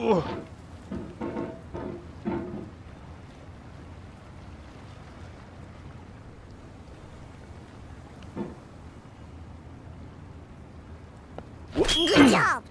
Good job!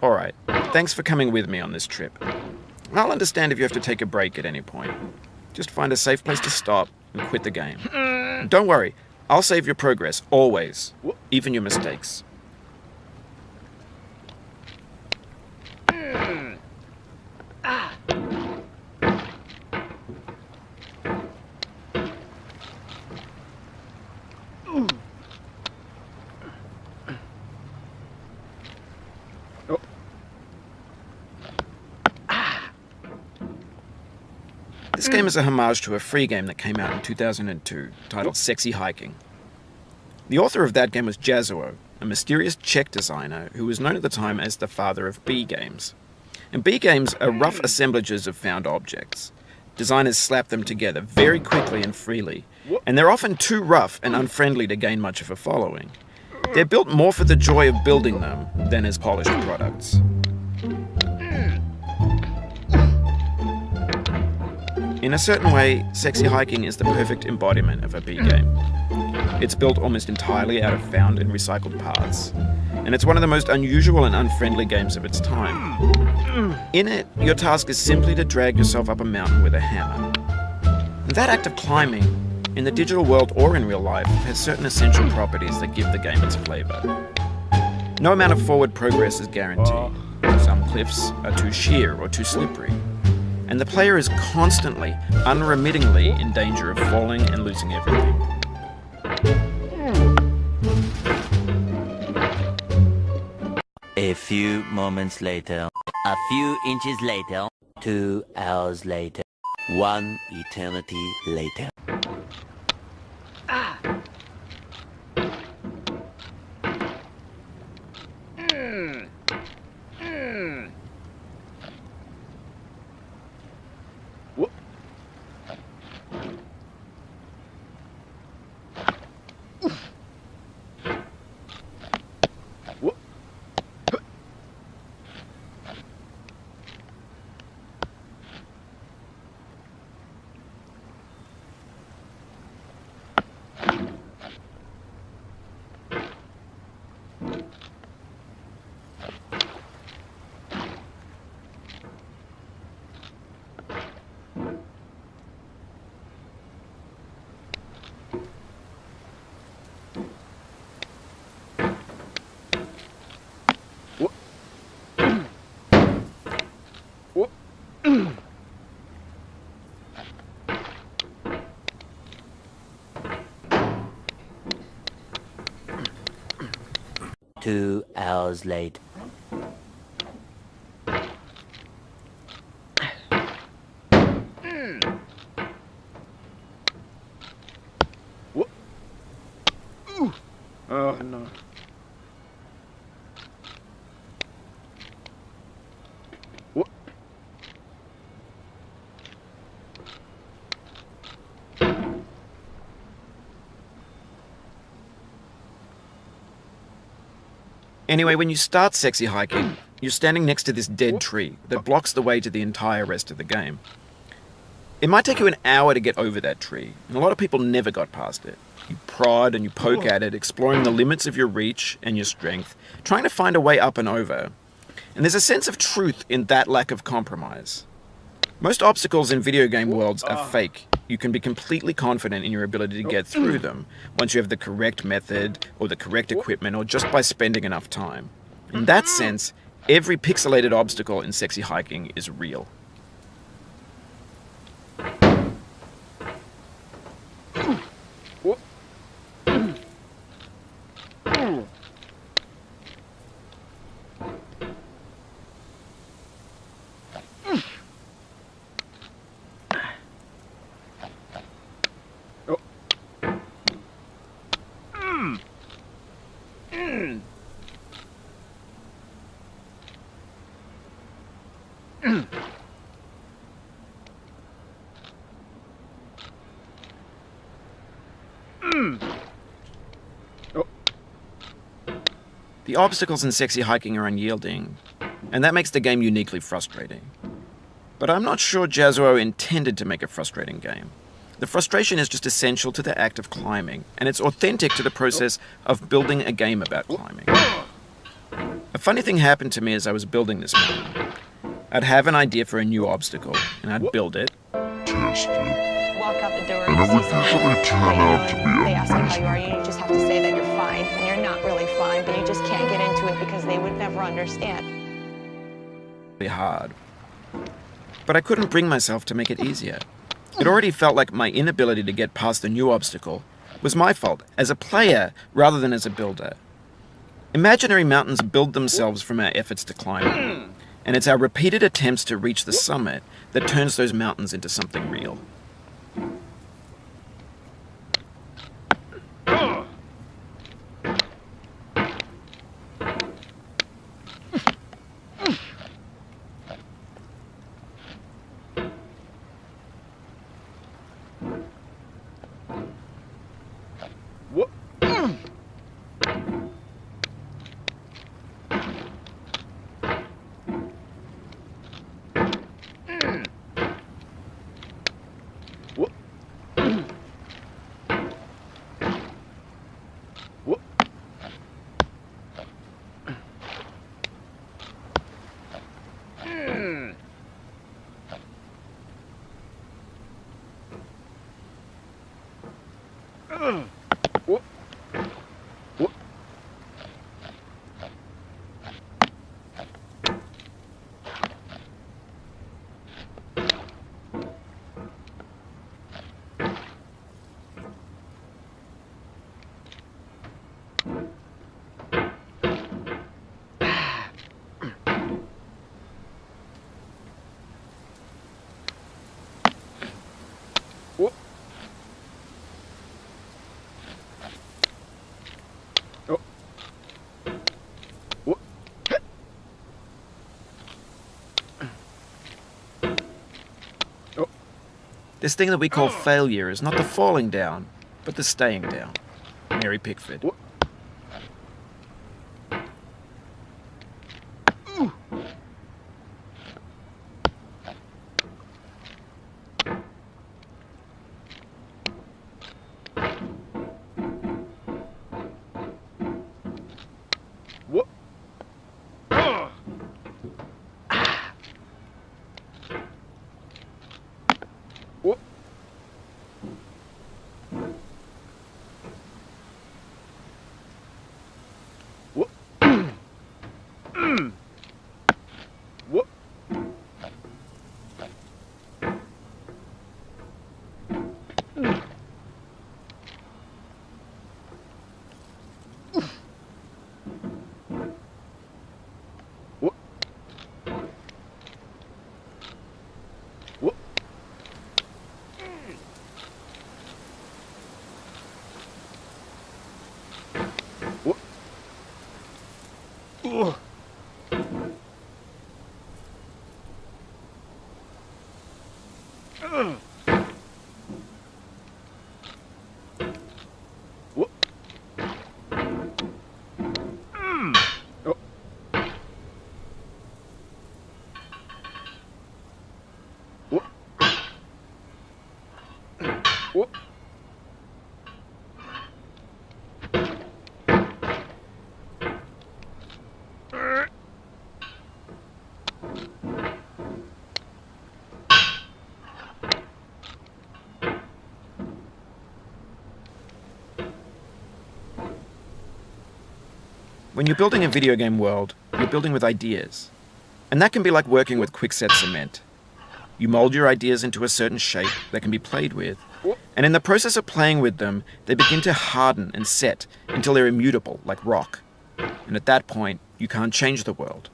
Alright, thanks for coming with me on this trip. I'll understand if you have to take a break at any point. Just find a safe place to stop and quit the game. Don't worry, I'll save your progress, always. Even your mistakes. This game is a homage to a free game that came out in 2002, titled Sexy Hiking. The author of that game was Jazuo, a mysterious Czech designer who was known at the time as the father of B games. And B games are rough assemblages of found objects. Designers slap them together very quickly and freely, and they're often too rough and unfriendly to gain much of a following. They're built more for the joy of building them than as polished products. In a certain way, Sexy Hiking is the perfect embodiment of a B game. It's built almost entirely out of found and recycled parts, and it's one of the most unusual and unfriendly games of its time. In it, your task is simply to drag yourself up a mountain with a hammer. And that act of climbing, in the digital world or in real life, has certain essential properties that give the game its flavor. No amount of forward progress is guaranteed. Some cliffs are too sheer or too slippery. And the player is constantly, unremittingly in danger of falling and losing everything. A few moments later, a few inches later, 2 hours later, 1 eternity later. Two hours later. Oh no. Anyway, when you start Sexy Hiking, you're standing next to this dead tree that blocks the way to the entire rest of the game. It might take you an hour to get over that tree, and a lot of people never got past it. You prod and you poke at it, exploring the limits of your reach and your strength, trying to find a way up and over. And there's a sense of truth in that lack of compromise. Most obstacles in video game worlds are fake. You can be completely confident in your ability to get through them once you have the correct method or the correct equipment or just by spending enough time. In that sense, every pixelated obstacle in Sexy Hiking is real. The obstacles in Sexy Hiking are unyielding, and that makes the game uniquely frustrating. But I'm not sure Jazuo intended to make a frustrating game. The frustration is just essential to the act of climbing, and it's authentic to the process of building a game about climbing. A funny thing happened to me as I was building this mountain. I'd have an idea for a new obstacle, and I'd build it. Test it. Walk out the door. And it would usually turn out to be They ask you how amazing. you are. You just have to say that you're fine when you're not really fine, but you just can't get into it because they would never understand. Really hard. But I couldn't bring myself to make it easier. It already felt like my inability to get past the new obstacle was my fault as a player rather than as a builder. Imaginary mountains build themselves from our efforts to climb them, and it's our repeated attempts to reach the summit that turns those mountains into something real. This thing that we call failure is not the falling down, but the staying down. Mary Pickford. When you're building a video game world, you're building with ideas. And that can be like working with quickset cement. You mold your ideas into a certain shape that can be played with, and in the process of playing with them, they begin to harden and set until they're immutable, like rock. And at that point, you can't change the world.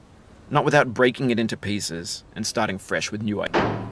Not without breaking it into pieces and starting fresh with new ideas.